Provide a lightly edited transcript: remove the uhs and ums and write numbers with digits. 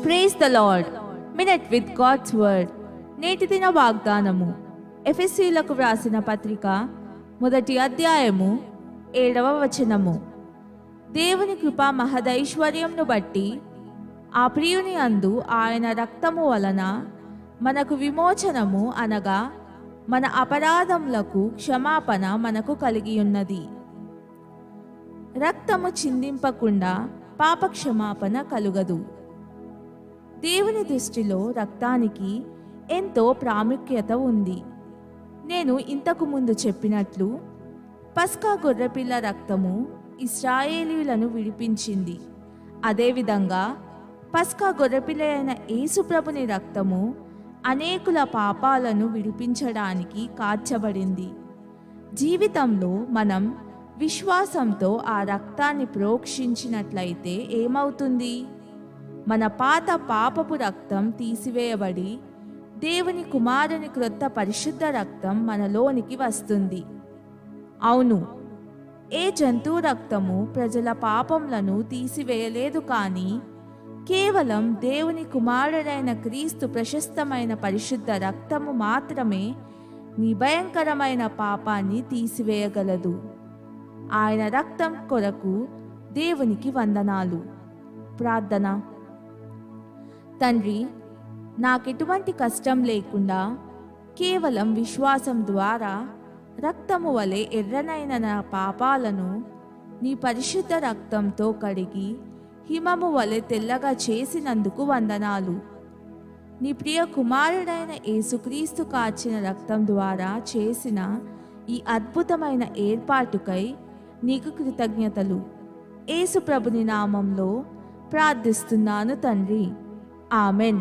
Praise the Lord. Minute with God's word. నేటి దిన వాగ్దానము. ఎఫెసీయులకు వ్రాసిన పత్రిక 1వ అధ్యాయము 7వ వచనము. దేవుని కృపా మహదైశ్వర్యంను బట్టి ఆ ప్రియుని అందు ఆయన రక్తము వలన మనకు విమోచనము అనగా మన అపరాధములకు క్షమాపణ మనకు కలిగి ఉన్నది. రక్తము చిందింపకుండా పాప క్షమాపణ కలుగదు. దేవుని దృష్టిలో రక్తానికి ఎంతో ప్రాముఖ్యత ఉంది. నేను ఇంతకు ముందు చెప్పినట్లు పస్కా గొర్రెపిల్ల రక్తము ఇశ్రాయేలీయులను విడిపించింది. అదేవిధంగా పస్కా గొర్రెపిల్ల అయిన యేసుప్రభుని రక్తము అనేకుల పాపాలను విడిపించడానికి కార్చబడింది. జీవితంలో మనం విశ్వాసంతో ఆ రక్తాన్ని ప్రోక్షించినట్లయితే ఏమవుతుంది? మన పాత పాపపు రక్తం తీసివేయబడి దేవుని కుమారుని క్రొత్త పరిశుద్ధ రక్తం మనలోనికి వస్తుంది. అవును, ఏ జంతువు రక్తము ప్రజల పాపములను తీసివేయలేదు, కానీ కేవలం దేవుని కుమారుడైన క్రీస్తు ప్రశస్తమైన పరిశుద్ధ రక్తము మాత్రమే నీ భయంకరమైన పాపాన్ని తీసివేయగలదు. ఆయన రక్తం కొరకు దేవునికి వందనాలు. ప్రార్థన. తండ్రి, నాకెటువంటి కష్టం లేకుండా కేవలం విశ్వాసం ద్వారా రక్తము వలె ఎర్రనైన నా పాపాలను నీ పరిశుద్ధ రక్తంతో కడిగి హిమము వలె తెల్లగా చేసినందుకు వందనాలు. నీ ప్రియ కుమారుడైన యేసుక్రీస్తు కార్చిన రక్తం ద్వారా చేసిన ఈ అద్భుతమైన ఏర్పాటుకై నీకు కృతజ్ఞతలు. యేసు ప్రభుని నామంలో ప్రార్థిస్తున్నాను తండ్రి. ఆమెన్.